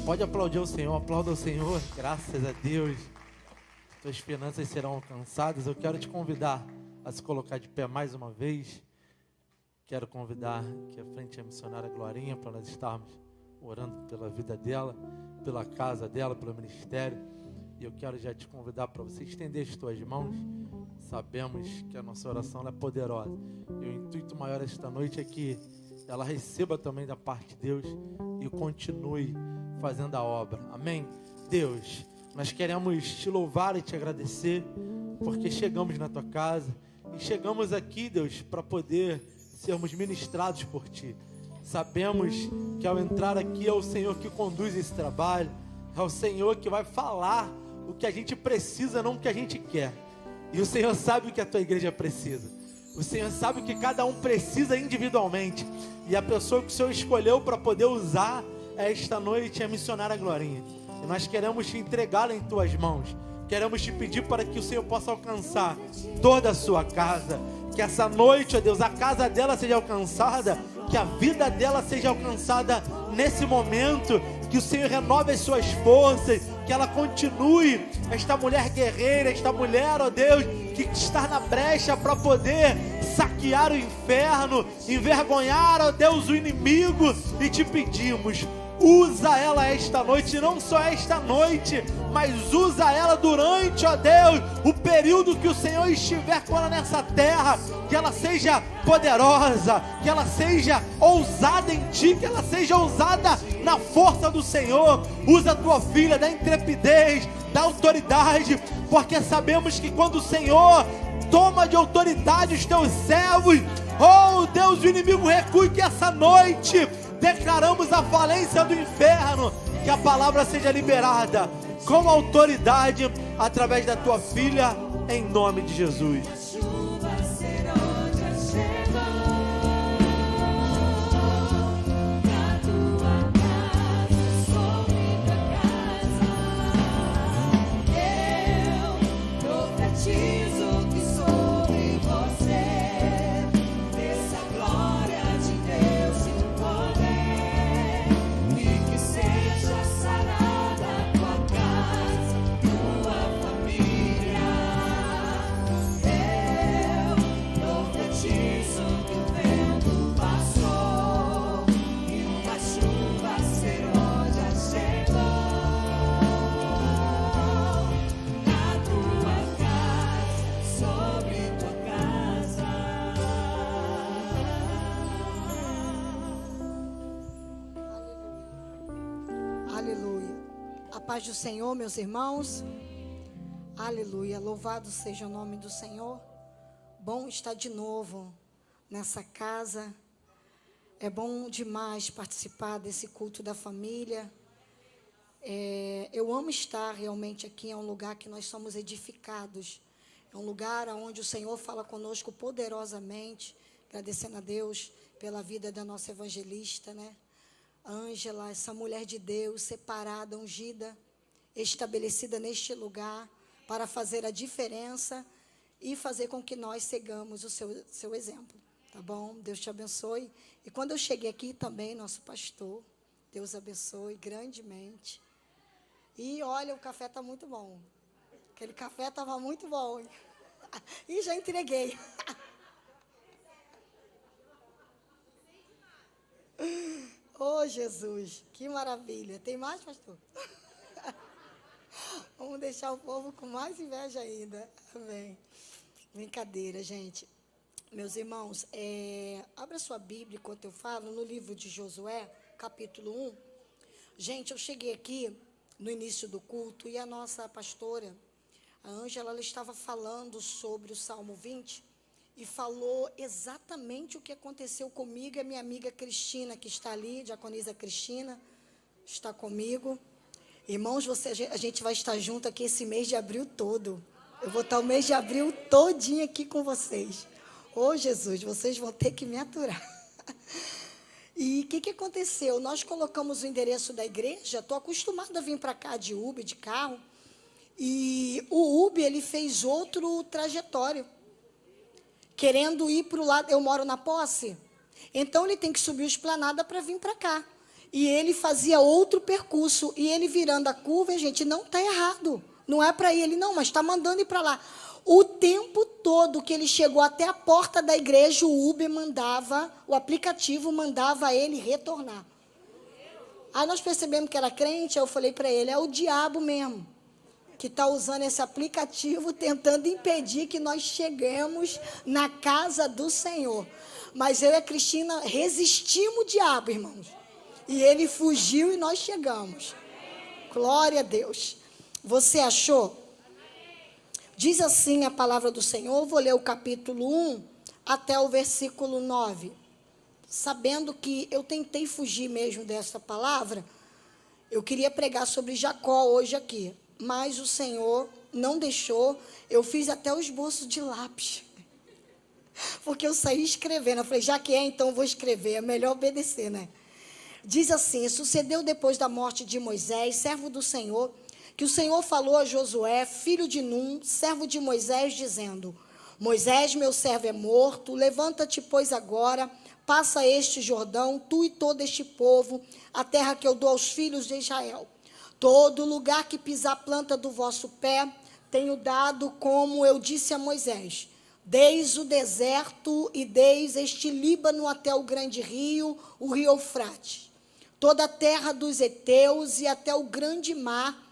Pode aplaudir o Senhor, aplauda o Senhor, graças a Deus. Suas finanças serão alcançadas. Eu quero te convidar a se colocar de pé mais uma vez. Quero convidar aqui à frente a missionária Glorinha para nós estarmos orando pela vida dela, pela casa dela, pelo ministério. E eu quero já te convidar para você estender as tuas mãos. Sabemos que a nossa oração ela é poderosa. E o intuito maior esta noite é que ela receba também da parte de Deus e continue fazendo a obra. Amém? Deus, nós queremos te louvar e te agradecer, porque chegamos na tua casa e chegamos aqui, Deus, para poder sermos ministrados por ti. Sabemos que ao entrar aqui é o Senhor que conduz esse trabalho, é o Senhor que vai falar o que a gente precisa, não o que a gente quer. E o Senhor sabe o que a tua igreja precisa. O Senhor sabe o que cada um precisa individualmente. E a pessoa que o Senhor escolheu para poder usar esta noite é a missionária Glorinha. E nós queremos te entregá-la em tuas mãos. Queremos te pedir para que o Senhor possa alcançar toda a sua casa. Que essa noite, ó Deus, a casa dela seja alcançada. Que a vida dela seja alcançada nesse momento. Que o Senhor renove as suas forças. Que ela continue, esta mulher guerreira, esta mulher, ó Deus, que está na brecha para poder saquear o inferno, envergonhar, ó Deus, o inimigo. E te pedimos, usa ela esta noite, não só esta noite, mas usa ela durante, ó Deus, o período que o Senhor estiver com ela nessa terra. Que ela seja poderosa, que ela seja ousada em ti, que ela seja ousada na força do Senhor. Usa a tua filha, da intrepidez, da autoridade, porque sabemos que quando o Senhor toma de autoridade os teus servos, oh Deus, o inimigo recua. Que essa noite declaramos a falência do inferno, que a palavra seja liberada com autoridade através da tua filha, em nome de Jesus. Paz do Senhor, meus irmãos. Aleluia, louvado seja o nome do Senhor. Bom estar de novo nessa casa. É bom demais participar desse culto da família. Eu amo estar realmente aqui. É um lugar que nós somos edificados. É um lugar onde o Senhor fala conosco poderosamente. Agradecendo a Deus pela vida da nossa evangelista, né? Ângela, essa mulher de Deus, separada, ungida, estabelecida neste lugar para fazer a diferença e fazer com que nós sigamos o seu exemplo, tá bom? Deus te abençoe. E quando eu cheguei aqui também, nosso pastor, Deus abençoe grandemente. E olha, o café está muito bom. Aquele café estava muito bom. E já entreguei. Oh, Jesus, que maravilha. Tem mais, pastor? Vamos deixar o povo com mais inveja ainda. Amém. Brincadeira, gente. Meus irmãos, abra sua Bíblia enquanto eu falo, no livro de Josué, capítulo 1. Gente, eu cheguei aqui no início do culto e a nossa pastora, a Ângela, ela estava falando sobre o Salmo 20. E falou exatamente o que aconteceu comigo e a minha amiga Cristina, que está ali, diaconisa Cristina, está comigo. Irmãos, a gente vai estar junto aqui esse mês de abril todo. Eu vou estar o mês de abril todinho aqui com vocês. Ô, Jesus, vocês vão ter que me aturar. E o que aconteceu? Nós colocamos o endereço da igreja. Estou acostumada a vir para cá de Uber, de carro. E o Uber, ele fez outro trajetório. Querendo ir para o lado, eu moro na Posse, então ele tem que subir o Esplanada para vir para cá. e ele fazia outro percurso, e ele virando a curva, gente, não está errado, não é para ele não, mas está mandando ir para lá. O tempo todo que ele chegou até a porta da igreja, o Uber mandava, o aplicativo mandava ele retornar. Aí nós percebemos que era crente, aí eu falei para ele, é o diabo mesmo, que está usando esse aplicativo, tentando impedir que nós cheguemos na casa do Senhor. Mas eu e a Cristina resistimos o diabo, irmãos. E ele fugiu e nós chegamos. Glória a Deus. Você achou? Diz assim a palavra do Senhor, vou ler o capítulo 1 até o versículo 9. Sabendo que eu tentei fugir mesmo dessa palavra, eu queria pregar sobre Jacó hoje aqui. Mas o Senhor não deixou, eu fiz até o esboço de lápis. Porque eu saí escrevendo, eu falei, já que é, então eu vou escrever, é melhor obedecer, né? Diz assim, sucedeu depois da morte de Moisés, servo do Senhor, que o Senhor falou a Josué, filho de Num, servo de Moisés, dizendo, Moisés, meu servo é morto, levanta-te, pois agora, passa este Jordão, tu e todo este povo, a terra que eu dou aos filhos de Israel. Todo lugar que pisar a planta do vosso pé, tenho dado, como eu disse a Moisés, desde o deserto e desde este Líbano até o grande rio, o rio Eufrates. Toda a terra dos heteus e até o grande mar,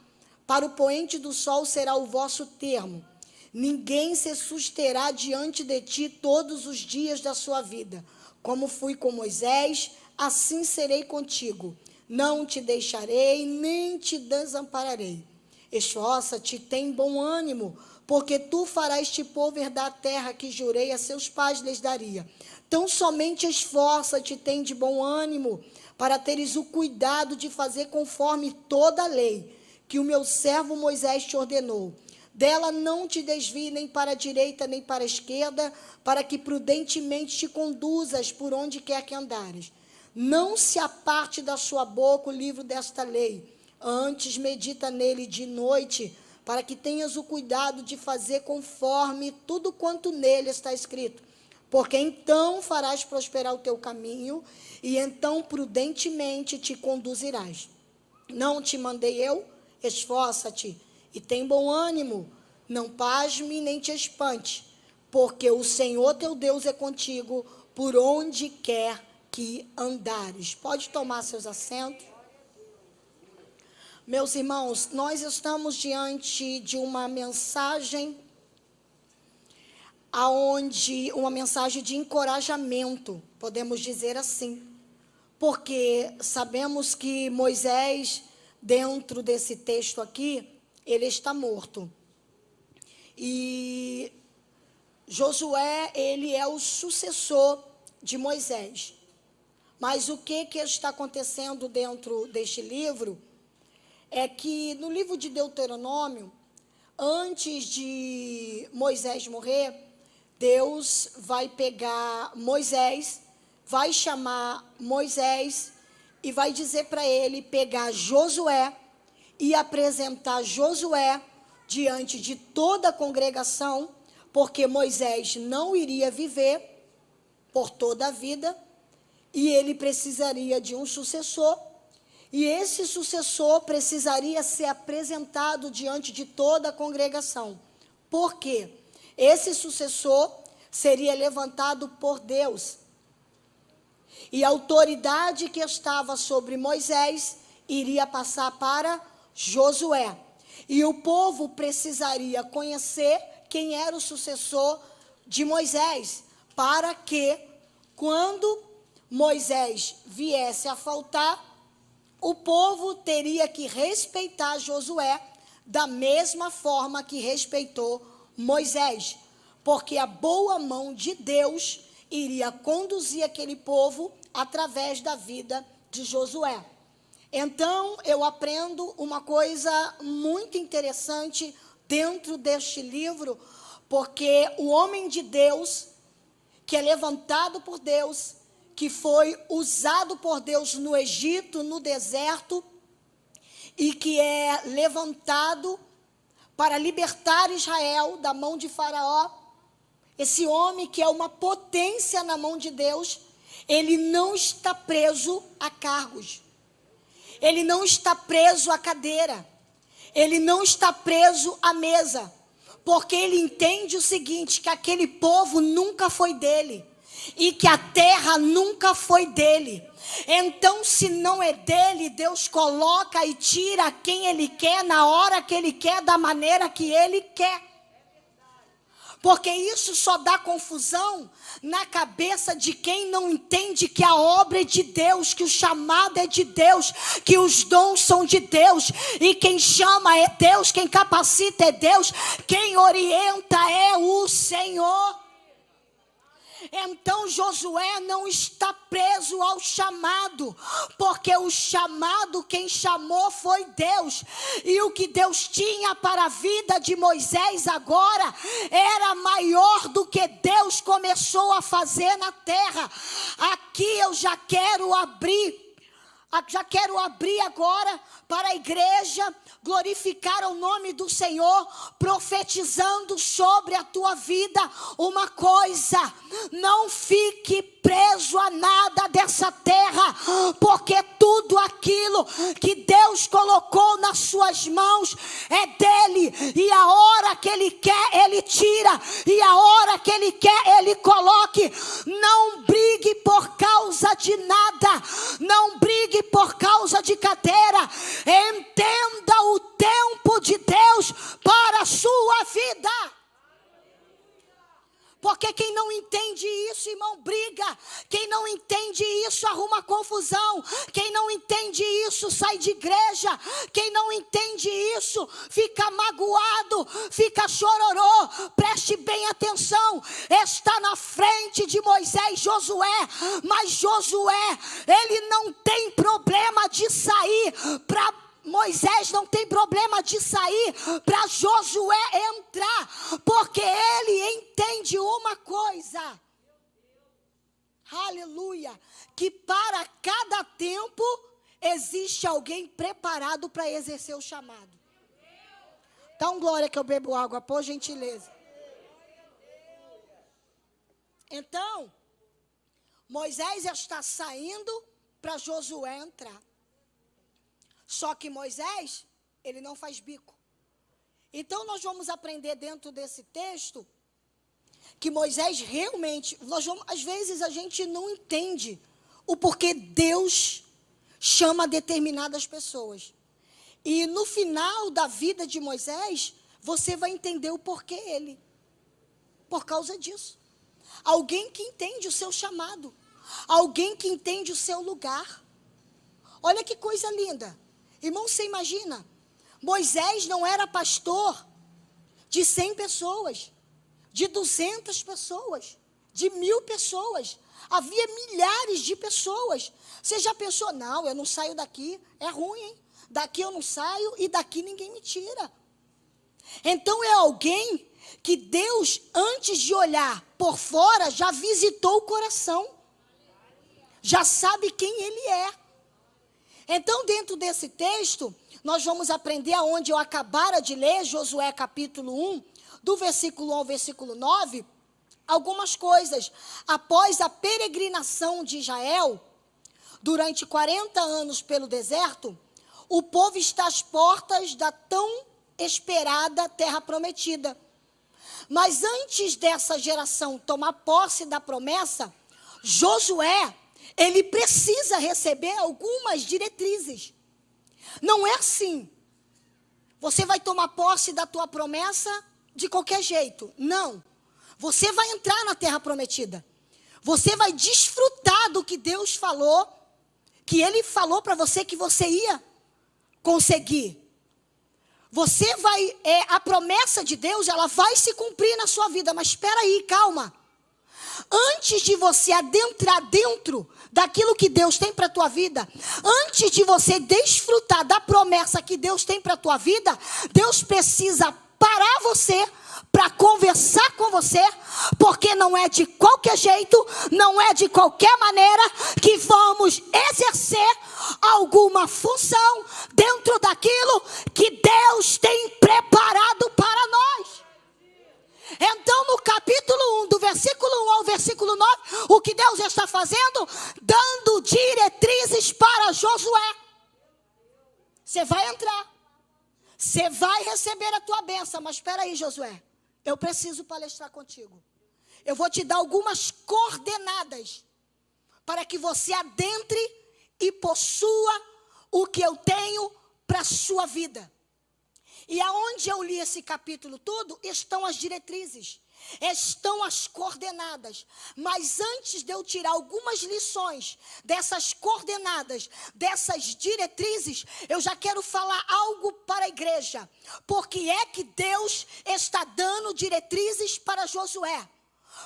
para o poente do sol será o vosso termo. Ninguém se susterá diante de ti todos os dias da sua vida. Como fui com Moisés, assim serei contigo. Não te deixarei, nem te desampararei. Esforça-te, tem bom ânimo, porque tu farás este povo herdar a terra que jurei a seus pais lhes daria. Tão somente esforça-te, tem de bom ânimo, para teres o cuidado de fazer conforme toda a lei que o meu servo Moisés te ordenou. Dela não te desvie nem para a direita nem para a esquerda, para que prudentemente te conduzas por onde quer que andares. Não se aparte da sua boca o livro desta lei, antes medita nele de noite, para que tenhas o cuidado de fazer conforme tudo quanto nele está escrito. Porque então farás prosperar o teu caminho, e então prudentemente te conduzirás. Não te mandei eu? Esforça-te, e tem bom ânimo, não pasme nem te espante, porque o Senhor teu Deus é contigo, por onde quer que andares. Pode tomar seus assentos. Meus irmãos, nós estamos diante de uma mensagem uma mensagem de encorajamento, podemos dizer assim, porque sabemos que Moisés, dentro desse texto aqui, ele está morto. E Josué, ele é o sucessor de Moisés. Mas o que está acontecendo dentro deste livro é que no livro de Deuteronômio, antes de Moisés morrer, Deus vai pegar Moisés, vai chamar Moisés e vai dizer para ele pegar Josué e apresentar Josué diante de toda a congregação, porque Moisés não iria viver por toda a vida e ele precisaria de um sucessor, e esse sucessor precisaria ser apresentado diante de toda a congregação. Por quê? Esse sucessor seria levantado por Deus. E a autoridade que estava sobre Moisés iria passar para Josué. E o povo precisaria conhecer quem era o sucessor de Moisés, para que, quando Moisés viesse a faltar, o povo teria que respeitar Josué da mesma forma que respeitou Moisés, porque a boa mão de Deus iria conduzir aquele povo através da vida de Josué. Então, eu aprendo uma coisa muito interessante dentro deste livro, porque o homem de Deus, que é levantado por Deus, que foi usado por Deus no Egito, no deserto, e que é levantado para libertar Israel da mão de Faraó, esse homem que é uma potência na mão de Deus, ele não está preso a cargos. Ele não está preso à cadeira. Ele não está preso à mesa. Porque ele entende o seguinte, que aquele povo nunca foi dele. E que a terra nunca foi dele. Então, se não é dele, Deus coloca e tira quem ele quer, na hora que ele quer, da maneira que ele quer. Porque isso só dá confusão na cabeça de quem não entende que a obra é de Deus, que o chamado é de Deus, que os dons são de Deus, e quem chama é Deus, quem capacita é Deus, quem orienta é o Senhor. Então Josué não está preso ao chamado, porque o chamado, quem chamou foi Deus, e o que Deus tinha para a vida de Moisés agora, era maior do que Deus começou a fazer na terra. Aqui eu já quero abrir agora para a igreja, glorificar o nome do Senhor, profetizando sobre a tua vida uma coisa: não fique preso a nada dessa terra, porque tudo aquilo que Deus colocou nas suas mãos é dele, e a hora que ele quer, ele tira, e a hora que ele quer, ele coloque. Não brigue por causa de nada, não brigue por causa de cadeira, entenda o tempo de Deus para a sua vida. Porque quem não entende isso, irmão, briga. Quem não entende isso, arruma confusão. Quem não entende isso, sai de igreja. Quem não entende isso, fica magoado, fica chororô. Preste bem atenção. Está na frente de Moisés, Josué. Mas Josué, ele não tem problema de sair para Moisés, não tem problema de sair para Josué entrar, porque ele entende uma coisa, aleluia, que para cada tempo existe alguém preparado para exercer o chamado. Dá um glória que eu bebo água, por gentileza. Então, Moisés está saindo para Josué entrar. Só que Moisés, ele não faz bico. Então nós vamos aprender dentro desse texto que Moisés realmente, às vezes a gente não entende o porquê Deus chama determinadas pessoas. E no final da vida de Moisés, você vai entender o porquê ele. Por causa disso. Alguém que entende o seu chamado. Alguém que entende o seu lugar. Olha que coisa linda. Irmão, você imagina, Moisés não era pastor de 100 pessoas, de 200 pessoas, de 1000 pessoas. Havia milhares de pessoas. Você já pensou? Não, eu não saio daqui, é ruim, hein? Daqui eu não saio e daqui ninguém me tira. Então é alguém que Deus, antes de olhar por fora, já visitou o coração. Já sabe quem ele é. Então, dentro desse texto, nós vamos aprender aonde eu acabara de ler, Josué capítulo 1, do versículo 1 ao versículo 9, algumas coisas. Após a peregrinação de Israel, durante 40 anos pelo deserto, o povo está às portas da tão esperada terra prometida. Mas antes dessa geração tomar posse da promessa, Josué, ele precisa receber algumas diretrizes. Não é assim. Você vai tomar posse da tua promessa de qualquer jeito. Não. Você vai entrar na terra prometida. Você vai desfrutar do que Deus falou, que Ele falou para você que você ia conseguir. Você vai, a promessa de Deus, ela vai se cumprir na sua vida. Mas espera aí, calma. Antes de você adentrar dentro daquilo que Deus tem para a tua vida, antes de você desfrutar da promessa que Deus tem para a tua vida, Deus precisa parar você para conversar com você, porque não é de qualquer jeito, não é de qualquer maneira que vamos exercer alguma função dentro daquilo que Deus tem preparado para nós. Então, no capítulo 1, do versículo 1 ao versículo 9, o que Deus está fazendo? Dando diretrizes para Josué. Você vai entrar. Você vai receber a tua bênção. Mas espera aí, Josué. Eu preciso palestrar contigo. Eu vou te dar algumas coordenadas para que você adentre e possua o que eu tenho para a sua vida. E aonde eu li esse capítulo tudo, estão as diretrizes, estão as coordenadas. Mas antes de eu tirar algumas lições dessas coordenadas, dessas diretrizes, eu já quero falar algo para a igreja. Porque é que Deus está dando diretrizes para Josué?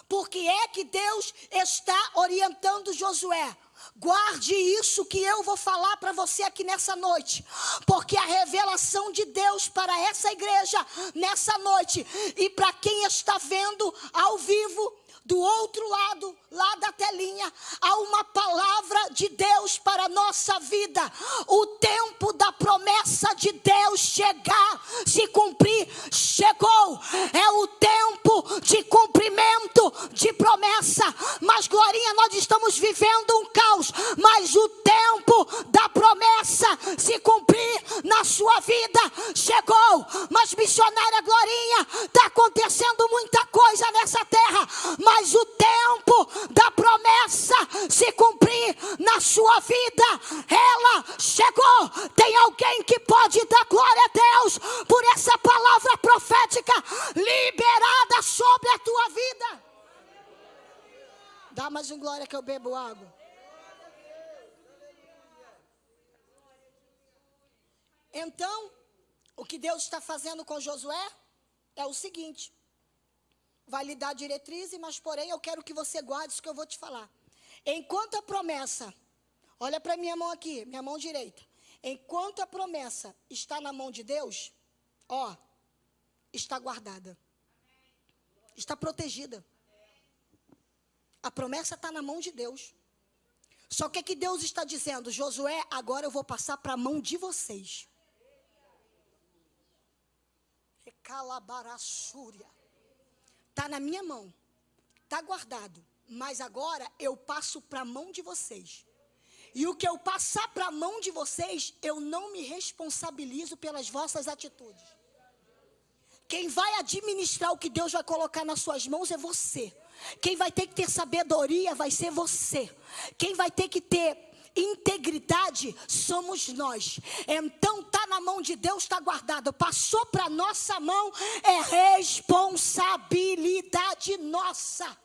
Porque é que Deus está orientando Josué? Guarde isso que eu vou falar para você aqui nessa noite, porque a revelação de Deus para essa igreja nessa noite, e para quem está vendo ao vivo do outro lado, lá da telinha, há uma palavra de Deus para a nossa vida. O tempo da promessa de Deus chegar, se cumprir, chegou. É o tempo de cumprimento de promessa. Mas, Glorinha, nós estamos vivendo um caos. Mas o tempo da promessa se cumprir na sua vida chegou. Mas, missionária Glorinha, está acontecendo muita coisa nessa terra. Mas o tempo da promessa se cumprir na sua vida, ela chegou. Tem alguém que pode dar glória a Deus por essa palavra profética liberada sobre a tua vida? Dá mais um glória que eu bebo água. Então, o que Deus está fazendo com Josué é o seguinte: vai lhe dar diretrizes, mas porém eu quero que você guarde isso que eu vou te falar. Enquanto a promessa, olha para minha mão aqui, minha mão direita. Enquanto a promessa está na mão de Deus, ó, está guardada. Está protegida. A promessa está na mão de Deus. Só que Deus está dizendo: Josué, agora eu vou passar para a mão de vocês. Recalabarassúria. Está na minha mão, está guardado, mas agora eu passo para a mão de vocês. E o que eu passar para a mão de vocês, eu não me responsabilizo pelas vossas atitudes. Quem vai administrar o que Deus vai colocar nas suas mãos é você. Quem vai ter que ter sabedoria vai ser você. Quem vai ter que ter integridade somos nós. Então está na mão de Deus, está guardado. Passou para nossa mão, é responsabilidade nossa.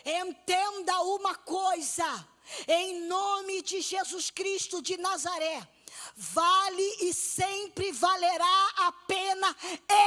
Entenda uma coisa: em nome de Jesus Cristo de Nazaré, vale e sempre valerá a pena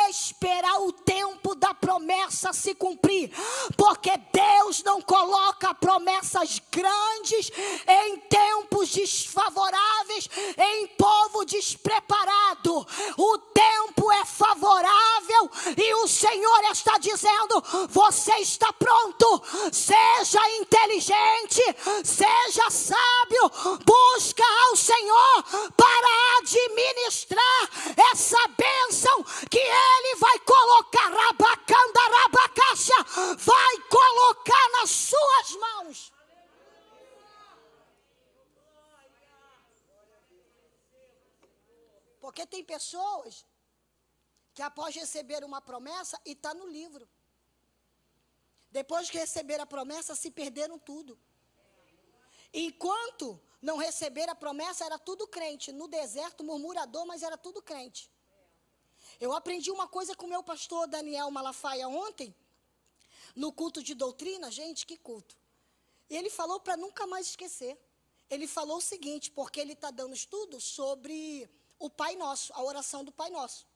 esperar o tempo da promessa se cumprir, porque Deus não coloca promessas grandes em tempos desfavoráveis, em povo despreparado. O tempo é favorável e o Senhor está dizendo: você está pronto, seja inteligente, seja sábio, busca ao Senhor para administrar essa bênção que Ele vai colocar, rabacanda, rabacaixa, vai colocar nas suas mãos. Porque tem pessoas que após receber uma promessa, e está no livro, depois que receberam a promessa, se perderam tudo. Enquanto não receber a promessa, era tudo crente. No deserto, murmurador, mas era tudo crente. Eu aprendi uma coisa com o meu pastor Daniel Malafaia ontem, no culto de doutrina. Gente, que culto. E ele falou para nunca mais esquecer. Ele falou o seguinte, porque ele está dando estudo sobre o Pai Nosso, a oração do Pai Nosso.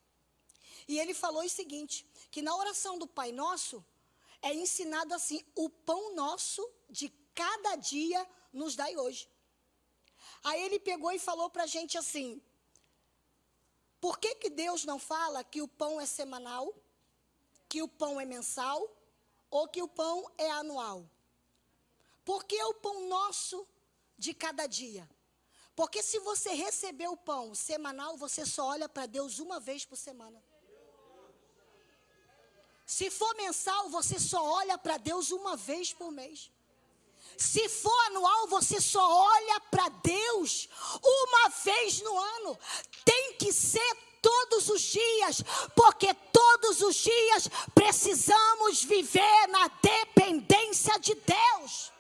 E ele falou o seguinte, que na oração do Pai Nosso, é ensinado assim: o pão nosso de cada dia nos dai hoje. Aí ele pegou e falou para a gente assim: por que Deus não fala que o pão é semanal, que o pão é mensal, ou que o pão é anual? Por que o pão nosso de cada dia? Porque se você receber o pão semanal, você só olha para Deus uma vez por semana. Se for mensal, você só olha para Deus uma vez por mês. Se for anual, você só olha para Deus uma vez no ano. Tem que ser todos os dias, porque todos os dias precisamos viver na dependência de Deus.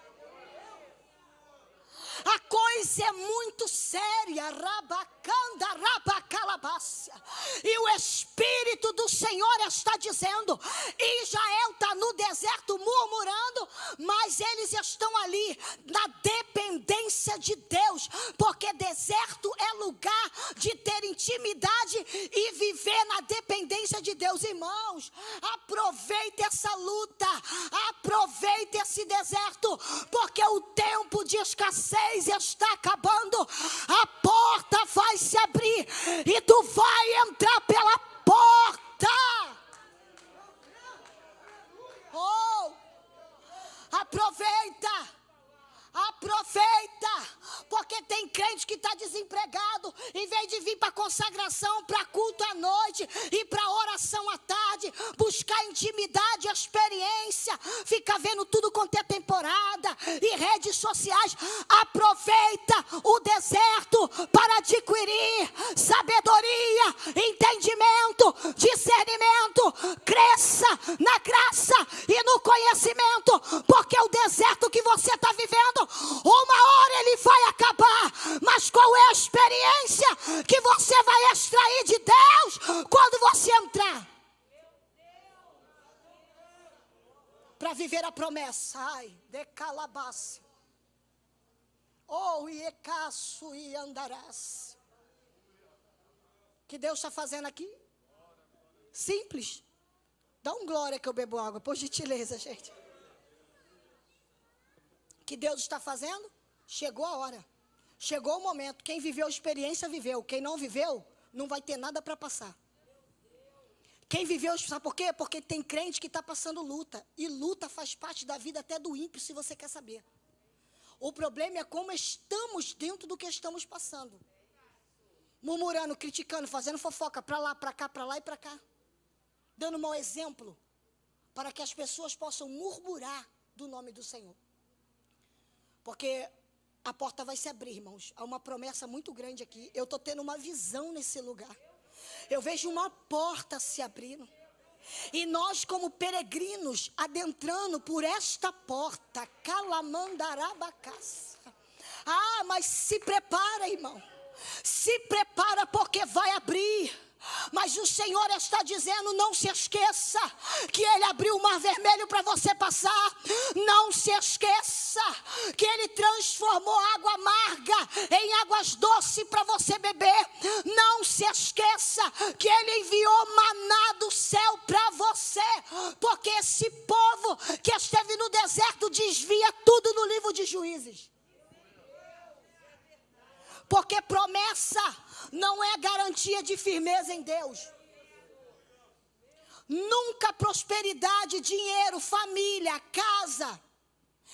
A coisa é muito séria, rabacanda, rabacalabácia. E o Espírito do Senhor está dizendo: Israel está no deserto murmurando, mas eles estão ali na dependência de Deus, porque deserto é lugar de ter intimidade e viver na dependência de Deus. Irmãos, aproveite essa luta, aproveite esse deserto, porque o tempo de escassez está acabando. A porta vai se abrir e tu vai entrar pela porta. Oh, aproveita. Aproveita, porque tem crente que está desempregado, em vez de vir para consagração, para culto à noite e para oração à tarde, buscar intimidade, experiência, fica vendo tudo quanto é temporada e redes sociais. Aproveita o deserto para adquirir sabedoria, entendimento, discernimento. Cresça na graça e no conhecimento, porque o deserto que você está vivendo, uma hora ele vai acabar. Mas qual é a experiência que você vai extrair de Deus quando você entrar para viver a promessa? Ai, de calabás. Oh, iecaço e andarás. Que Deus está fazendo aqui? Simples. Dá um glória que eu bebo água, por gentileza, gente. Que Deus está fazendo? Chegou a hora. Chegou o momento. Quem viveu a experiência, viveu. Quem não viveu, não vai ter nada para passar. Quem viveu, sabe por quê? Porque tem crente que está passando luta. E luta faz parte da vida até do ímpio, se você quer saber. O problema é como estamos dentro do que estamos passando. Murmurando, criticando, fazendo fofoca para lá, para cá, para lá e para cá. Dando mau exemplo para que as pessoas possam murmurar do nome do Senhor. Porque a porta vai se abrir, irmãos. Há uma promessa muito grande aqui. Eu estou tendo uma visão nesse lugar. Eu vejo uma porta se abrindo. E nós, como peregrinos, adentrando por esta porta, calamandarabacás. Ah, mas se prepara, irmão. Se prepara, porque vai abrir. Mas o Senhor está dizendo: não se esqueça que Ele abriu o mar vermelho para você passar. Não se esqueça que Ele transformou água amarga em águas doces para você beber. Não se esqueça que Ele enviou maná do céu para você. Porque esse povo que esteve no deserto desvia tudo no livro de Juízes. Porque promessa não é garantia de firmeza em Deus. Nunca prosperidade, dinheiro, família, casa,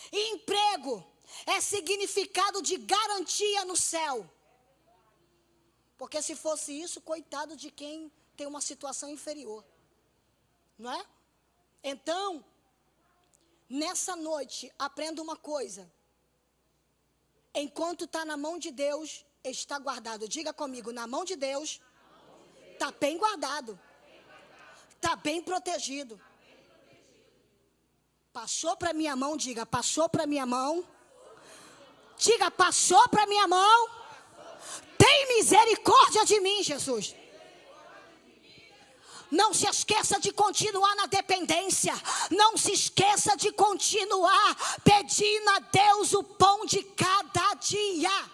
emprego é significado de garantia no céu. Porque se fosse isso, coitado de quem tem uma situação inferior. Não é? Então, nessa noite, aprenda uma coisa. Enquanto está na mão de Deus, está guardado. Diga comigo, na mão de Deus, está bem guardado. Está bem protegido. Passou para minha mão, diga, passou para minha mão. Diga, passou para minha mão. Tem misericórdia de mim, Jesus. Não se esqueça de continuar na dependência. Não se esqueça de continuar pedindo a Deus o pão de cada dia.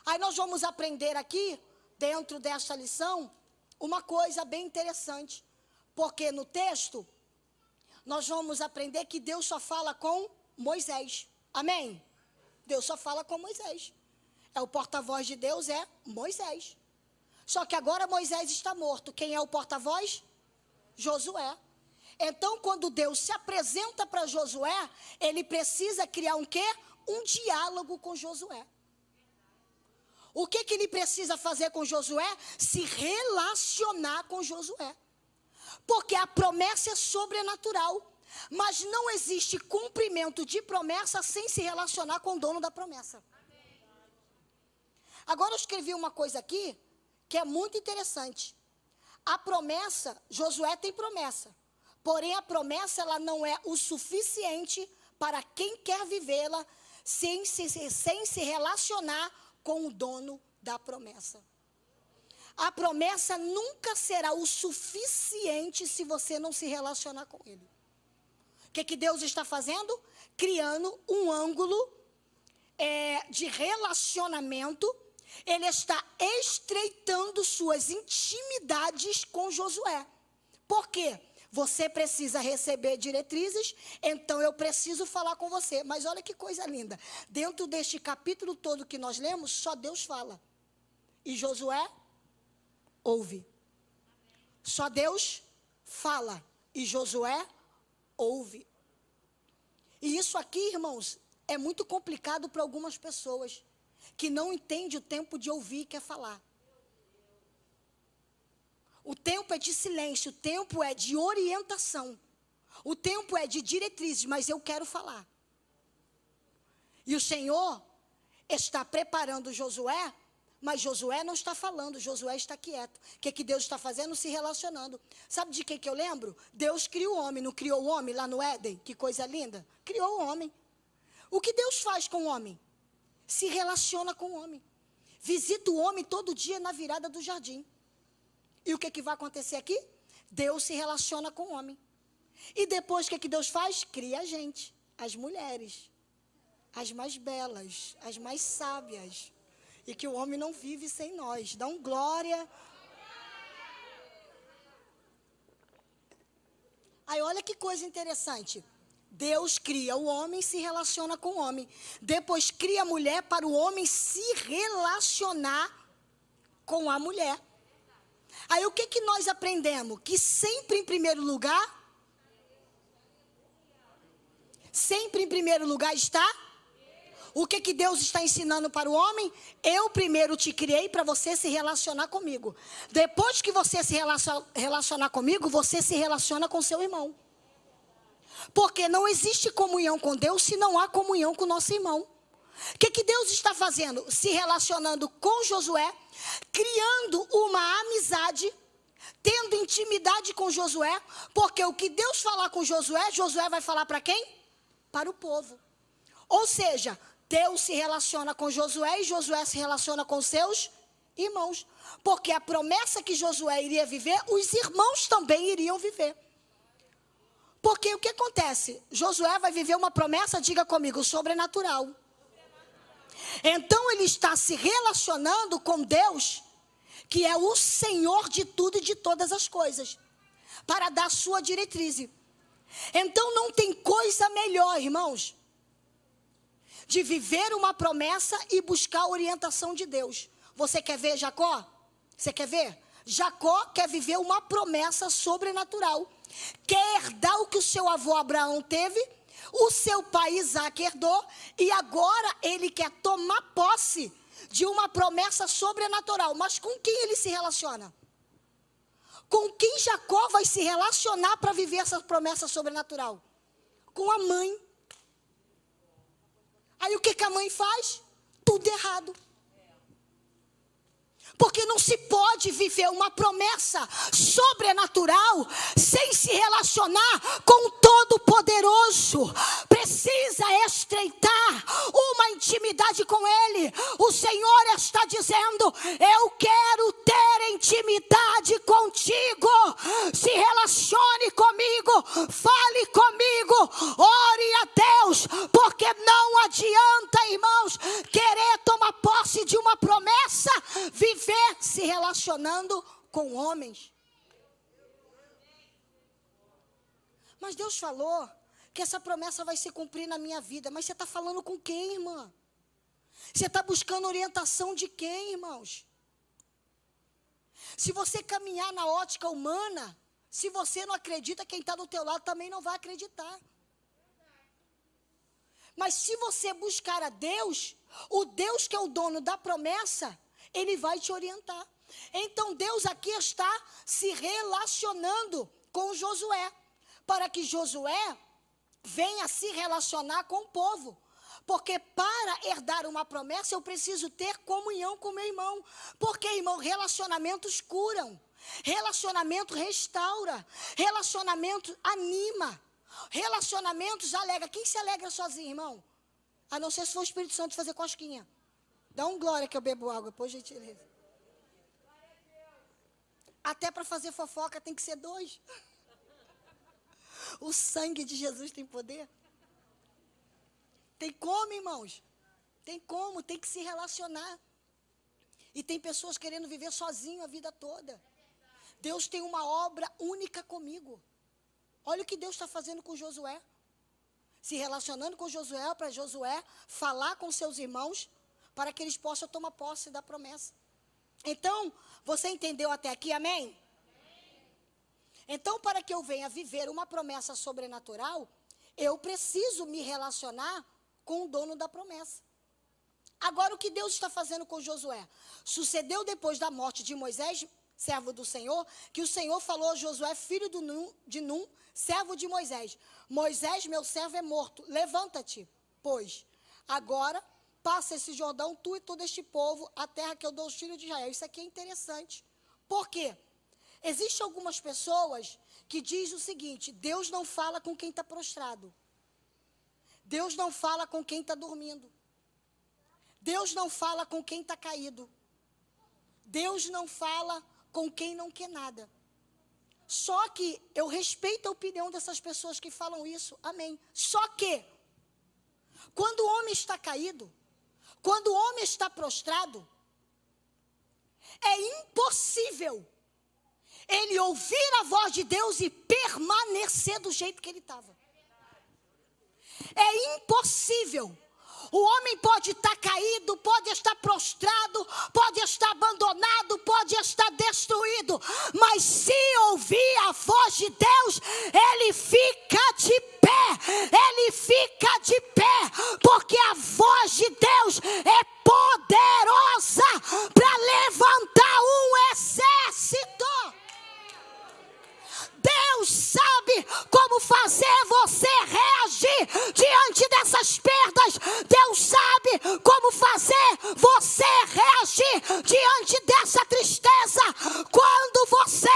Aí nós vamos aprender aqui, dentro desta lição, uma coisa bem interessante. Porque no texto, nós vamos aprender que Deus só fala com Moisés. Amém? Deus só fala com Moisés. O porta-voz de Deus é Moisés. Só que agora Moisés está morto. Quem é o porta-voz? Josué. Então, quando Deus se apresenta para Josué, ele precisa criar um quê? Um diálogo com Josué. O que ele precisa fazer com Josué? Se relacionar com Josué. Porque a promessa é sobrenatural. Mas não existe cumprimento de promessa sem se relacionar com o dono da promessa. Agora eu escrevi uma coisa aqui que é muito interessante. A promessa, Josué tem promessa. Porém, a promessa ela não é o suficiente para quem quer vivê-la sem se relacionar com o dono da promessa. A promessa nunca será o suficiente se você não se relacionar com ele. O que Deus está fazendo? Criando um ângulo de relacionamento. Ele está estreitando suas intimidades com Josué. Por quê? Você precisa receber diretrizes, então eu preciso falar com você. Mas olha que coisa linda. Dentro deste capítulo todo que nós lemos, só Deus fala. E Josué ouve. Só Deus fala. E Josué ouve. E isso aqui, irmãos, é muito complicado para algumas pessoas que não entendem o tempo de ouvir e quer falar. O tempo é de silêncio, o tempo é de orientação. O tempo é de diretrizes, mas eu quero falar. E o Senhor está preparando Josué, mas Josué não está falando, Josué está quieto. O que Deus está fazendo? Se relacionando. Sabe de que eu lembro? Deus criou o homem, não criou o homem lá no Éden? Que coisa linda. Criou o homem. O que Deus faz com o homem? Se relaciona com o homem. Visita o homem todo dia na virada do jardim. E o que vai acontecer aqui? Deus se relaciona com o homem. E depois o que Deus faz? Cria a gente, as mulheres, as mais belas, as mais sábias. E que o homem não vive sem nós. Dá um glória. Aí olha que coisa interessante. Deus cria o homem e se relaciona com o homem. Depois cria a mulher para o homem se relacionar com a mulher. Aí o que nós aprendemos? Que sempre em primeiro lugar está? O que Deus está ensinando para o homem? Eu primeiro te criei para você se relacionar comigo. Depois que você se relacionar comigo, você se relaciona com seu irmão. Porque não existe comunhão com Deus se não há comunhão com o nosso irmão. O que Deus está fazendo? Se relacionando com Josué, criando uma amizade, tendo intimidade com Josué, porque o que Deus falar com Josué, Josué vai falar para quem? Para o povo. Ou seja, Deus se relaciona com Josué e Josué se relaciona com seus irmãos. Porque a promessa que Josué iria viver, os irmãos também iriam viver. Porque o que acontece? Josué vai viver uma promessa, diga comigo, sobrenatural. Então ele está se relacionando com Deus, que é o Senhor de tudo e de todas as coisas, para dar sua diretriz. Então não tem coisa melhor, irmãos, de viver uma promessa e buscar a orientação de Deus. Você quer ver Jacó? Você quer ver? Jacó quer viver uma promessa sobrenatural. Quer herdar o que o seu avô Abraão teve, o seu pai Isaac herdou, e agora ele quer tomar posse de uma promessa sobrenatural. Mas com quem ele se relaciona? Com quem Jacó vai se relacionar para viver essa promessa sobrenatural? Com a mãe. Aí o que a mãe faz? Tudo errado. Porque não se pode viver uma promessa sobrenatural sem se relacionar com o Todo-Poderoso. Precisa estreitar uma intimidade com Ele. O Senhor está dizendo: eu quero ter intimidade contigo. Se relacione comigo, fale comigo, ore a Deus. Porque não adianta, irmãos, querer tomar posse de uma promessa, viver se relacionando com homens. Mas Deus falou que essa promessa vai se cumprir na minha vida. Mas você está falando com quem, irmã? Você está buscando orientação de quem, irmãos? Se você caminhar na ótica humana, se você não acredita, quem está do teu lado também não vai acreditar. Mas se você buscar a Deus, o Deus que é o dono da promessa, Ele vai te orientar. Então Deus aqui está se relacionando com Josué, para que Josué venha se relacionar com o povo. Porque para herdar uma promessa, eu preciso ter comunhão com meu irmão. Porque, irmão, relacionamentos curam. Relacionamento restaura. Relacionamento anima. Relacionamentos alegra. Quem se alegra sozinho, irmão? A não ser se for o Espírito Santo fazer cosquinha. Dá um glória que eu bebo água, por gentileza. Até para fazer fofoca tem que ser 2. O sangue de Jesus tem poder. Tem como, irmãos? Tem como, tem que se relacionar. E tem pessoas querendo viver sozinho a vida toda. Deus tem uma obra única comigo. Olha o que Deus está fazendo com Josué. Se relacionando com Josué, para Josué falar com seus irmãos, para que eles possam tomar posse da promessa. Então, você entendeu até aqui, amém? Então, para que eu venha viver uma promessa sobrenatural, eu preciso me relacionar com o dono da promessa. Agora, o que Deus está fazendo com Josué? Sucedeu depois da morte de Moisés, servo do Senhor, que o Senhor falou a Josué, filho de Num, servo de Moisés: Moisés, meu servo, é morto. Levanta-te, pois, agora passa esse Jordão, tu e todo este povo, a terra que eu dou aos filhos de Israel. Isso aqui é interessante. Por quê? Existem algumas pessoas que dizem o seguinte: Deus não fala com quem está prostrado. Deus não fala com quem está dormindo. Deus não fala com quem está caído. Deus não fala com quem não quer nada. Só que eu respeito a opinião dessas pessoas que falam isso, amém. Só que, quando o homem está caído, quando o homem está prostrado, é impossível ele ouvir a voz de Deus e permanecer do jeito que ele estava. É impossível. O homem pode estar caído, pode estar prostrado, pode estar abandonado, pode estar destruído, mas se ouvir a voz de Deus, ele fica de pé, ele fica de pé, porque a voz de Deus é poderosa para levantar um exército. Deus sabe como fazer você reagir diante dessas perdas. Deus sabe como fazer você reagir diante dessa tristeza. Quando você,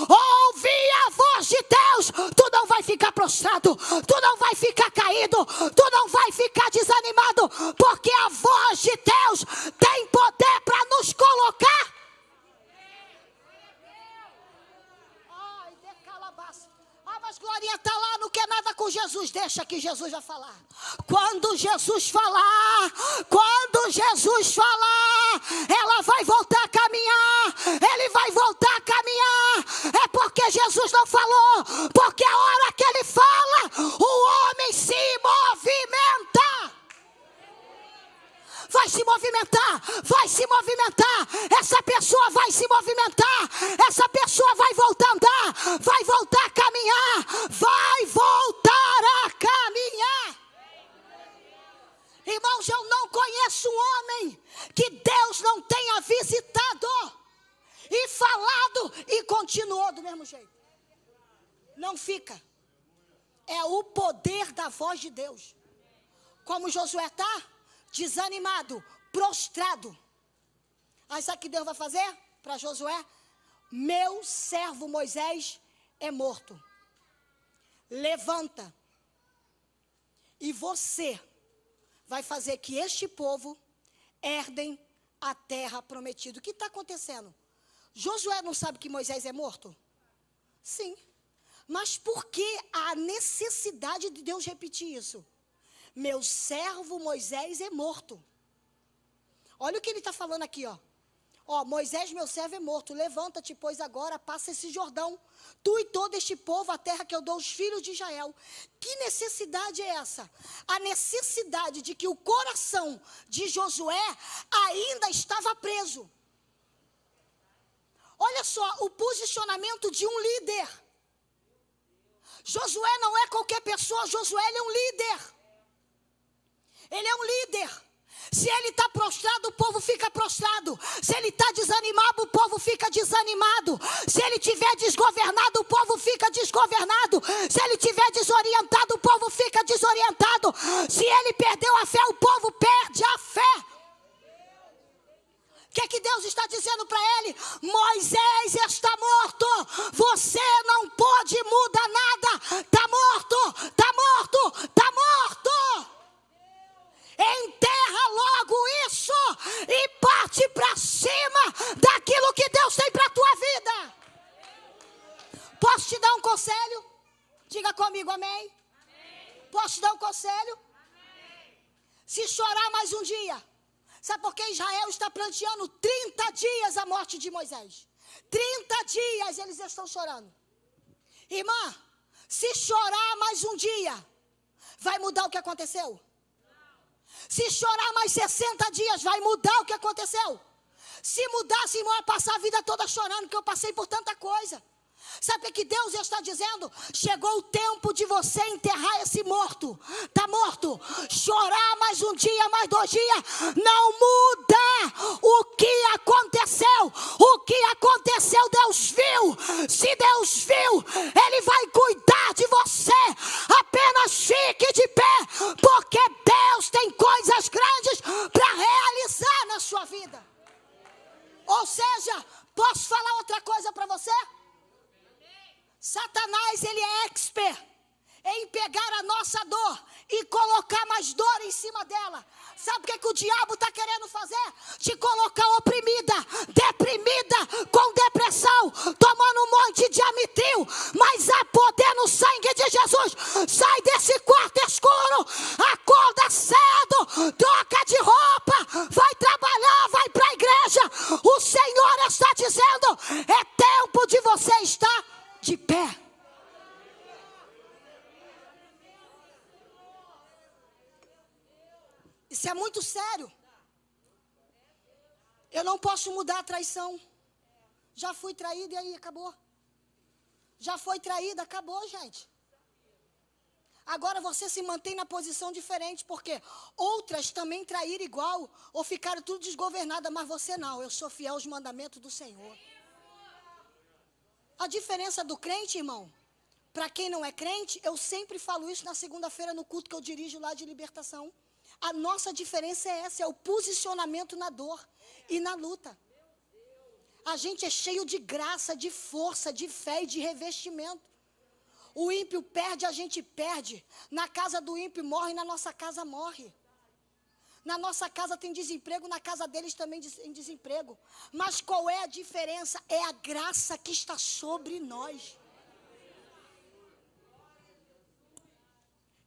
ouvir a voz de Deus, tu não vai ficar prostrado, tu não vai ficar caído, tu não vai ficar desanimado, porque a voz de Deus tem poder para nos colocar. Mas Glorinha está lá, não quer nada com Jesus. Deixa que Jesus vai falar. Quando Jesus falar, ela vai voltar a caminhar. Ele vai voltar a caminhar. É porque Jesus não falou. Porque a hora que ele fala, o homem se movimenta. Vai se movimentar, vai se movimentar. Essa pessoa vai se movimentar. Essa pessoa vai voltar a andar, vai voltar a caminhar, vai voltar a caminhar. Irmãos, eu não conheço um homem que Deus não tenha visitado e falado e continuou do mesmo jeito. Não fica. É o poder da voz de Deus. Como Josué está? Desanimado, prostrado. Aí sabe o que Deus vai fazer para Josué? Meu servo Moisés é morto. Levanta. E você vai fazer que este povo herdem a terra prometida. O que está acontecendo? Josué não sabe que Moisés é morto? Sim. Mas por que a necessidade de Deus repetir isso? Meu servo Moisés é morto. Olha o que ele está falando aqui, ó. Moisés, meu servo, é morto. Levanta-te, pois agora passa esse Jordão, tu e todo este povo, a terra que eu dou aos filhos de Israel. Que necessidade é essa? A necessidade de que o coração de Josué ainda estava preso. Olha só, o posicionamento de um líder. Josué não é qualquer pessoa, Josué ele é um líder. Ele é um líder. Se ele está prostrado, o povo fica prostrado. prostrado. Se ele está desanimado, o povo fica desanimado. Se ele estiver desgovernado, o povo fica desgovernado. Se ele estiver desorientado, o povo fica desorientado. Se ele perdeu a fé, o povo perde a fé. O que é que Deus está dizendo para ele? Moisés está morto. Você não pode mudar nada. Está morto, está morto, está morto. Enterra logo isso e parte para cima daquilo que Deus tem para a tua vida. Posso te dar um conselho? Diga comigo, amém? Posso te dar um conselho? Se chorar mais um dia. Sabe por que Israel está planteando 30 dias a morte de Moisés? 30 dias eles estão chorando. Irmã, se chorar mais um dia, vai mudar o que aconteceu? Se chorar mais 60 dias, vai mudar o que aconteceu? Se mudasse, irmão, ia passar a vida toda chorando, porque eu passei por tanta coisa. Sabe o que Deus está dizendo? Chegou o tempo de você enterrar esse morto. Está morto. Chorar mais um dia, mais 2 dias. Não muda o que aconteceu. O que aconteceu, Deus viu. Se Deus viu, Ele vai cuidar de você. Apenas fique de pé, porque Deus tem coisas grandes para realizar na sua vida. Ou seja, posso falar outra coisa para você? Satanás, ele é expert em pegar a nossa dor e colocar mais dor em cima dela. Sabe o que o diabo está querendo fazer? Te colocar oprimida, deprimida, com depressão, tomando um monte de amitril. Mas há poder no sangue de Jesus. Sai desse quarto escuro, acorda cedo, troca de roupa, vai trabalhar, vai para a igreja. O Senhor está dizendo, é tempo de você estar de pé. Isso é muito sério. Eu não posso mudar a traição. Já fui traída e aí acabou. Já foi traída, acabou, gente. Agora você se mantém na posição diferente, porque outras também traíram igual, ou ficaram tudo desgovernadas, mas você não. Eu sou fiel aos mandamentos do Senhor. A diferença do crente, irmão, para quem não é crente, eu sempre falo isso na segunda-feira no culto que eu dirijo lá de libertação. A nossa diferença é essa, é o posicionamento na dor e na luta. A gente é cheio de graça, de força, de fé e de revestimento. O ímpio perde, a gente perde. Na casa do ímpio morre, na nossa casa morre. Na nossa casa tem desemprego, na casa deles também tem desemprego. Mas qual é a diferença? É a graça que está sobre nós.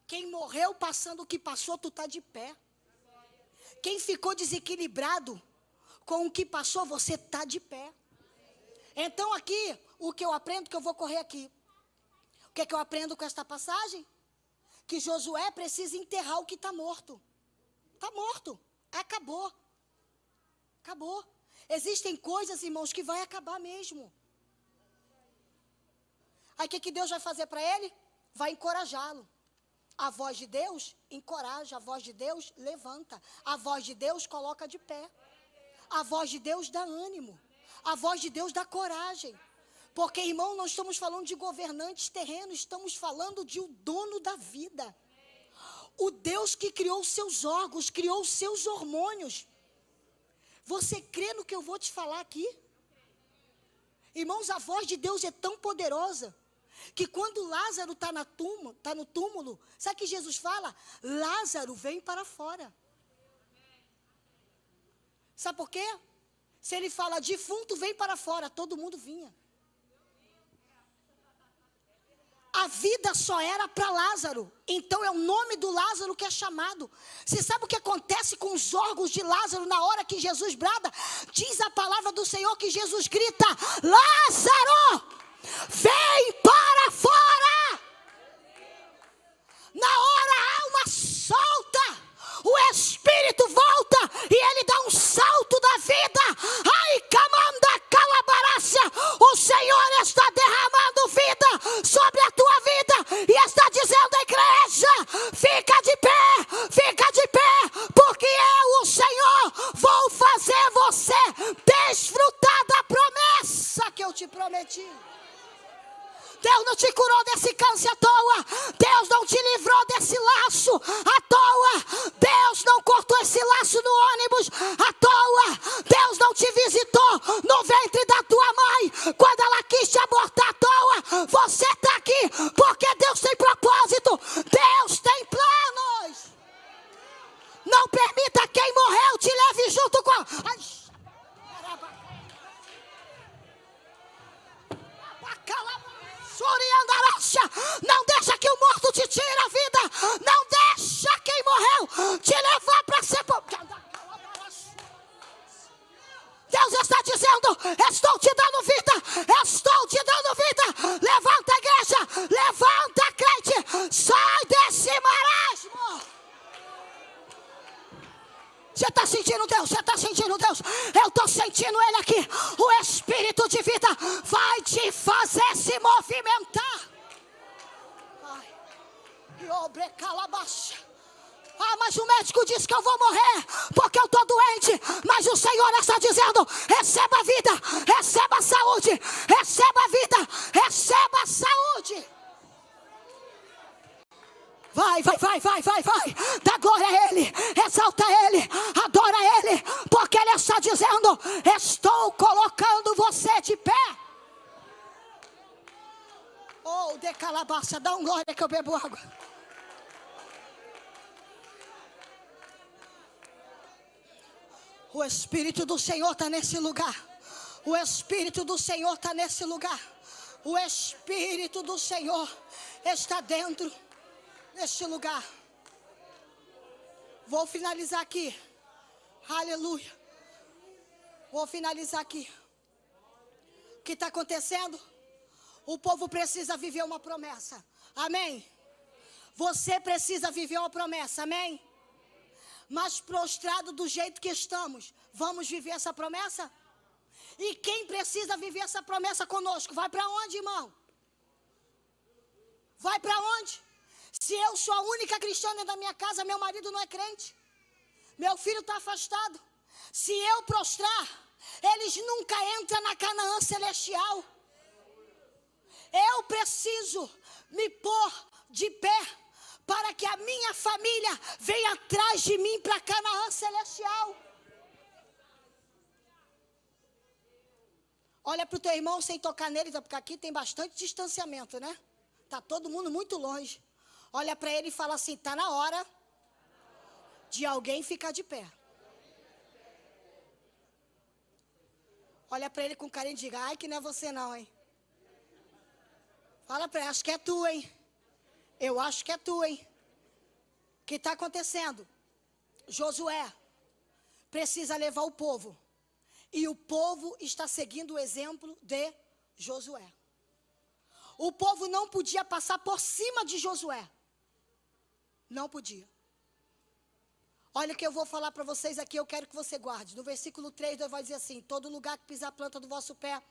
Quem morreu passando o que passou, tu está de pé. Quem ficou desequilibrado com o que passou, você está de pé. Então aqui, o que eu aprendo, que eu vou correr aqui. O que é que eu aprendo com esta passagem? Que Josué precisa enterrar o que está morto. Está morto, acabou. Acabou. Existem coisas, irmãos, que vai acabar mesmo. Aí o que Deus vai fazer para ele? Vai encorajá-lo. A voz de Deus encoraja, a voz de Deus levanta. A voz de Deus coloca de pé. A voz de Deus dá ânimo. A voz de Deus dá coragem. Porque, irmão, não estamos falando de governantes terrenos, estamos falando de um dono da vida. O Deus que criou os seus órgãos, criou os seus hormônios. Você crê no que eu vou te falar aqui? Irmãos, a voz de Deus é tão poderosa, que quando Lázaro está no túmulo, sabe o que Jesus fala? Lázaro, vem para fora. Sabe por quê? Se ele fala defunto, vem para fora, todo mundo vinha. A vida só era para Lázaro. Então é o nome do Lázaro que é chamado. Você sabe o que acontece com os órgãos de Lázaro na hora que Jesus brada? Diz a palavra do Senhor que Jesus grita: Lázaro, vem para fora. Na hora a alma solta, o espírito volta e ele dá um salto da vida. Ai, camanda calabarácia, o Senhor está derramando vida sobre a tua vida e está dizendo: igreja, fica de pé, porque eu, o Senhor, vou fazer você Deus não te curou desse câncer à toa. Deus não te livrou desse laço à toa. Deus não cortou esse laço no ônibus à toa. Deus não te visitou no ventre da tua mãe quando ela quis te abortar à toa. Você está aqui porque Deus tem propósito. Deus tem planos. Não permita quem morreu te leve junto com... Não deixa que o morto te tire a vida. Não deixa quem morreu te levar para ser... Deus está dizendo: estou te dando vida. Estou te dando vida. Levanta, igreja. Levanta, crente. Sai desse marasmo. Você está sentindo Deus? Você está sentindo Deus? Eu estou sentindo Ele aqui. O Espírito de vida vai te fazer se movimentar. Ah, mas o médico disse que eu vou morrer porque eu estou doente. Mas o Senhor está dizendo: receba a vida, receba a saúde, receba a vida, receba a saúde. Vai. Dá glória a Ele, exalta Ele, adora Ele, porque Ele está dizendo: estou colocando você de pé. Oh, de calabaça, dá um glória que eu bebo água. O Espírito do Senhor está nesse lugar. O Espírito do Senhor está nesse lugar. O Espírito do Senhor está dentro deste lugar. Vou finalizar aqui. Aleluia. Vou finalizar aqui. O que está acontecendo? O povo precisa viver uma promessa. Amém? Você precisa viver uma promessa. Amém? Mas prostrado do jeito que estamos, vamos viver essa promessa? E quem precisa viver essa promessa conosco? Vai para onde, irmão? Vai para onde? Se eu sou a única cristã dentro da minha casa, meu marido não é crente, meu filho está afastado. Se eu prostrar, eles nunca entram na Canaã celestial. Eu preciso me pôr de pé para que a minha família venha atrás de mim para Canaã celestial. Olha para o teu irmão sem tocar nele, porque aqui tem bastante distanciamento, né? Está todo mundo muito longe. Olha para ele e fala assim: está na hora de alguém ficar de pé. Olha para ele com carinho e diga: ai, que não é você não, hein? Fala para ele: acho que é tu, hein? Eu acho que é tu, hein? O que está acontecendo? Josué precisa levar o povo. E o povo está seguindo o exemplo de Josué. O povo não podia passar por cima de Josué. Não podia. Olha o que eu vou falar para vocês aqui, eu quero que você guarde. No versículo 3, Deus vai dizer assim: todo lugar que pisar a planta do vosso pé,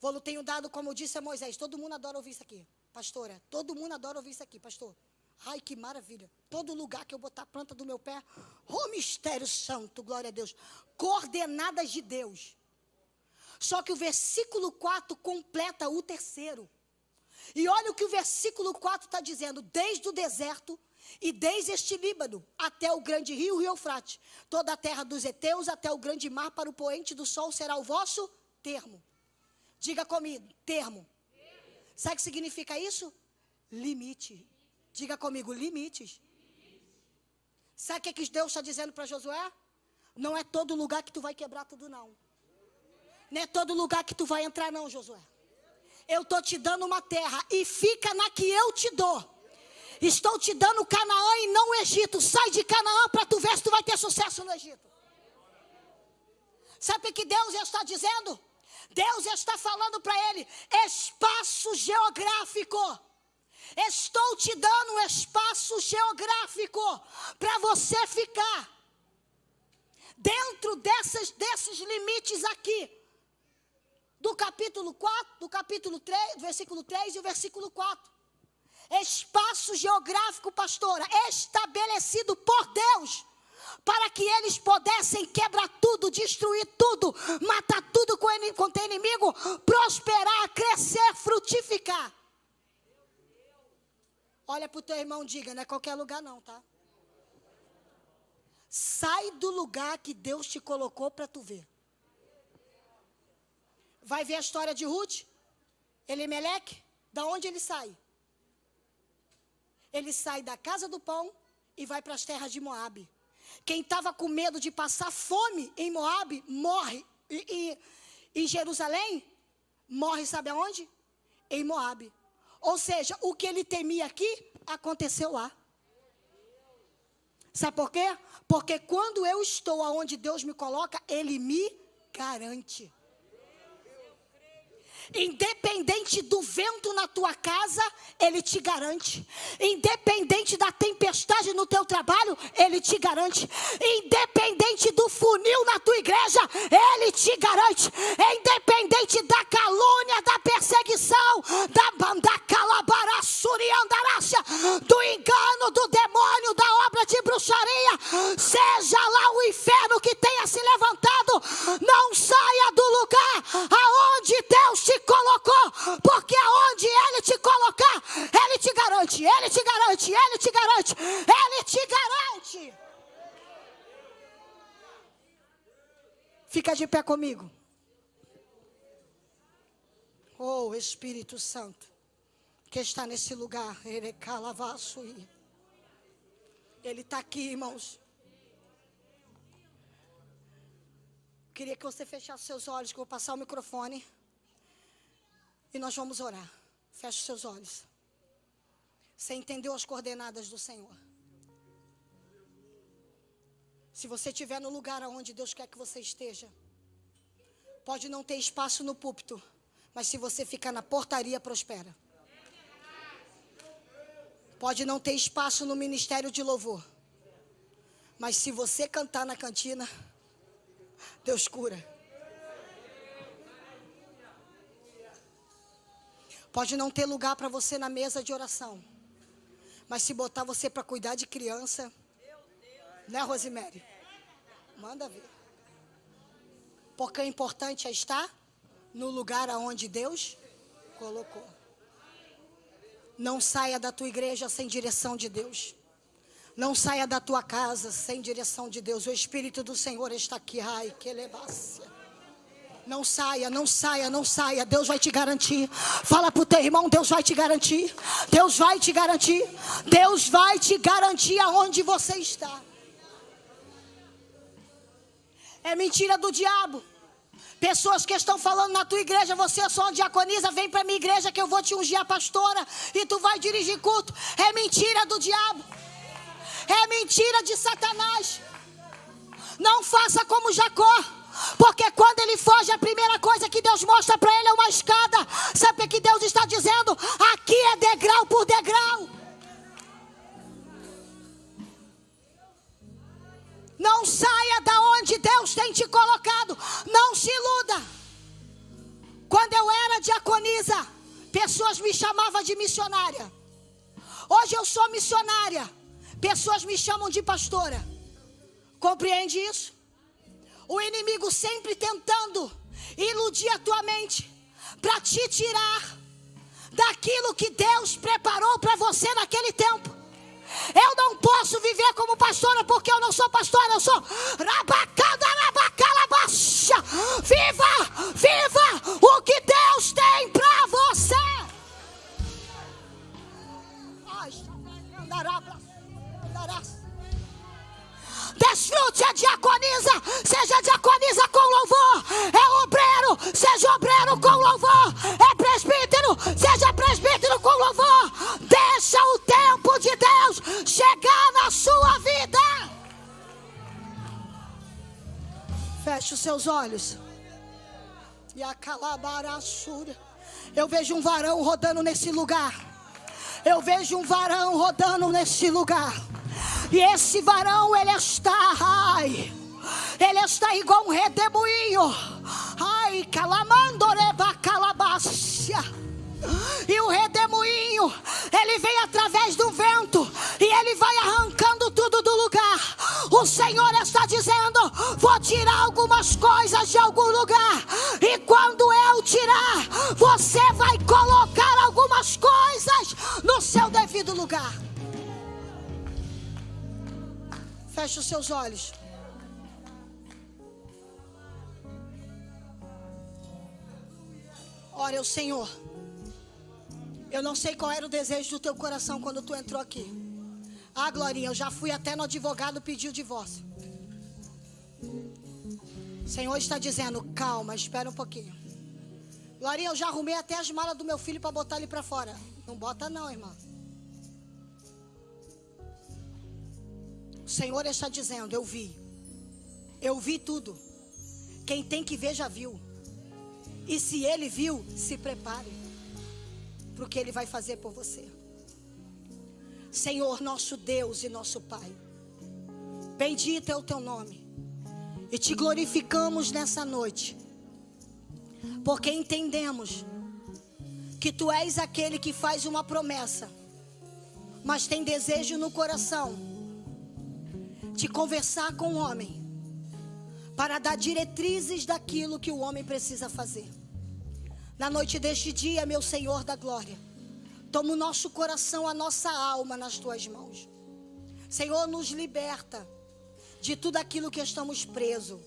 vou-lo tenho dado, como disse a Moisés. Todo mundo adora ouvir isso aqui, pastora. Todo mundo adora ouvir isso aqui, pastor. Ai, que maravilha. Todo lugar que eu botar a planta do meu pé, oh, mistério santo, glória a Deus. Coordenadas de Deus. Só que o versículo 4 completa o terceiro. E olha o que o versículo 4 está dizendo: desde o deserto e desde este Líbano até o grande rio Eufrate, toda a terra dos heteus até o grande mar, para o poente do sol será o vosso termo. Diga comigo: termo. Sabe o que significa isso? Limite. Diga comigo: limites. Sabe o que Deus está dizendo para Josué? Não é todo lugar que tu vai quebrar tudo, não. Não é todo lugar que tu vai entrar, não, Josué. Eu estou te dando uma terra e fica na que eu te dou. Estou te dando Canaã e não o Egito. Sai de Canaã para tu ver se tu vai ter sucesso no Egito. Sabe o que Deus está dizendo? Deus está falando para ele: espaço geográfico. Estou te dando um espaço geográfico para você ficar dentro desses limites aqui. Do capítulo 4, do capítulo 3, do versículo 3 e o versículo 4. Espaço geográfico, pastora, estabelecido por Deus, para que eles pudessem quebrar tudo, destruir tudo, matar tudo quanto é inimigo, prosperar Olha para o teu irmão e diga, não é qualquer lugar não, tá? Sai do lugar que Deus te colocou para tu ver. Vai ver a história de Ruth? Elimeleque? Da onde ele sai? Ele sai da casa do pão e vai para as terras de Moabe. Quem estava com medo de passar fome em Moabe, morre. E em Jerusalém, morre sabe aonde? Em Moabe. Ou seja, o que ele temia aqui, aconteceu lá. Sabe por quê? Porque quando eu estou aonde Deus me coloca, Ele me garante. Independente do vento na tua casa, Ele te garante. Independente da tempestade no teu trabalho, Ele te garante. Independente do funil na tua igreja, Ele te garante. Independente da calúnia, da perseguição, da calabaraçuriandarácia, do engano, do demônio, da obra de bruxaria, seja lá o inferno que tenha se levantado, não saia do lugar aonde Deus te colocou, porque aonde Ele te colocar, Ele te garante, Ele te garante, Ele te garante, Ele te garante. Fica de pé comigo. Oh Espírito Santo, que está nesse lugar, Ele está aqui, irmãos. Queria que você fechasse seus olhos, que eu vou passar o microfone. E nós vamos orar. Feche seus olhos. Você entendeu as coordenadas do Senhor? Se você estiver no lugar onde Deus quer que você esteja, pode não ter espaço no púlpito, mas se você ficar na portaria, prospera. Pode não ter espaço no ministério de louvor, mas se você cantar na cantina, Deus cura. Pode não ter lugar para você na mesa de oração, mas se botar você para cuidar de criança, né, Rosemary? Manda ver. Porque o importante é estar no lugar aonde Deus colocou. Não saia da tua igreja sem direção de Deus. Não saia da tua casa sem direção de Deus. O Espírito do Senhor está aqui. Ai, que levácia. Não saia, não saia, não saia. Deus vai te garantir. Fala para o teu irmão, Deus vai te garantir. Deus vai te garantir. Deus vai te garantir aonde você está. É mentira do diabo. Pessoas que estão falando na tua igreja, você é só uma diaconisa, vem para minha igreja que eu vou te ungir a pastora e tu vai dirigir culto. É mentira do diabo. É mentira de Satanás. Não faça como Jacó. Porque quando ele foge, a primeira coisa que Deus mostra para ele é uma escada. Sabe o que Deus está dizendo? Aqui é degrau por degrau. Não saia da onde Deus tem te colocado. Não se iluda. Quando eu era diaconisa, pessoas me chamavam de missionária. Hoje eu sou missionária. Pessoas me chamam de pastora. Compreende isso? O inimigo sempre tentando iludir a tua mente para te tirar daquilo que Deus preparou para você naquele tempo. Eu não posso viver como pastora porque eu não sou pastora, eu sou rabacalabaixa. Viva, viva o que Deus tem para você. Desfrute a diaconisa, seja diaconisa com louvor. É obreiro, seja obreiro com louvor. É presbítero, seja presbítero com louvor. Deixa o tempo de Deus chegar na sua vida. Feche os seus olhos. E a calabaraçura. Eu vejo um varão rodando nesse lugar. Eu vejo um varão rodando nesse lugar. E esse varão, ele está igual um redemoinho. Ai, calamandoreba calabácia. E o redemoinho, ele vem através do vento e ele vai arrancando tudo do lugar. O Senhor está dizendo: vou tirar algumas coisas de algum lugar. E quando eu tirar, você vai colocar algumas coisas no seu devido devido lugar. Feche os seus olhos. Ore ao Senhor. Eu não sei qual era o desejo do teu coração quando tu entrou aqui. Ah, Glorinha, eu já fui até no advogado pedir o divórcio. O Senhor está dizendo, calma, espera um pouquinho. Glorinha, eu já arrumei até as malas do meu filho para botar ele para fora. Não bota não, irmã. O Senhor está dizendo, eu vi tudo. Quem tem que ver já viu. E se ele viu, se prepare para o que ele vai fazer por você. Senhor, nosso Deus e nosso Pai, bendito é o teu nome. E te glorificamos nessa noite, porque entendemos que tu és aquele que faz uma promessa, mas tem desejo no coração de conversar com o homem, para dar diretrizes daquilo que o homem precisa fazer. Na noite deste dia, meu Senhor da glória, toma o nosso coração, a nossa alma nas tuas mãos. Senhor, nos liberta de tudo aquilo que estamos presos.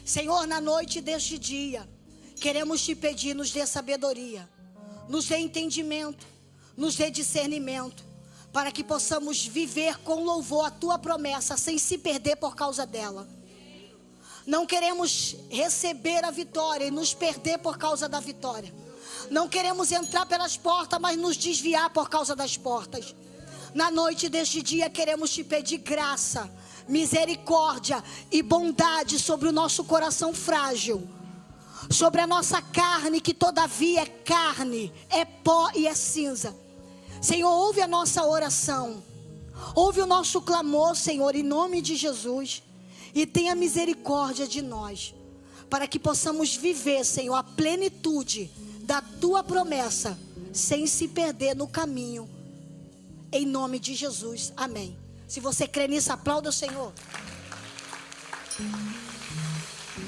Senhor, na noite deste dia, queremos te pedir, nos dê sabedoria, nos dê entendimento, nos dê discernimento, para que possamos viver com louvor a tua promessa, sem se perder por causa dela. Não queremos receber a vitória e nos perder por causa da vitória. Não queremos entrar pelas portas, mas nos desviar por causa das portas. Na noite deste dia queremos te pedir graça, misericórdia e bondade sobre o nosso coração frágil, sobre a nossa carne que todavia é carne, é pó e é cinza. Senhor, ouve a nossa oração, ouve o nosso clamor, Senhor, em nome de Jesus, e tenha misericórdia de nós, para que possamos viver, Senhor, a plenitude da tua promessa, sem se perder no caminho, em nome de Jesus, amém. Se você crê nisso, aplauda o Senhor.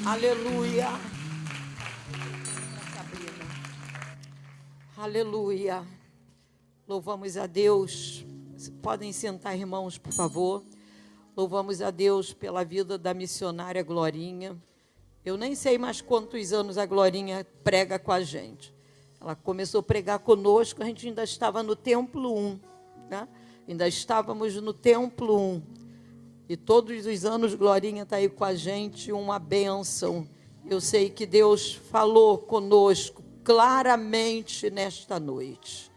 Aleluia. Aleluia. Louvamos a Deus. Podem sentar, irmãos, por favor. Louvamos a Deus pela vida da missionária Glorinha. Eu nem sei mais quantos anos a Glorinha prega com a gente. Ela começou a pregar conosco, a gente ainda estava no Templo 1, né? Ainda estávamos no Templo 1. E todos os anos Glorinha está aí com a gente, uma bênção. Eu sei que Deus falou conosco claramente nesta noite.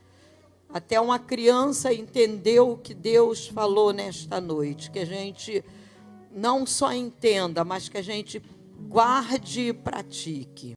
Até uma criança entendeu o que Deus falou nesta noite. Que a gente não só entenda, mas que a gente guarde e pratique.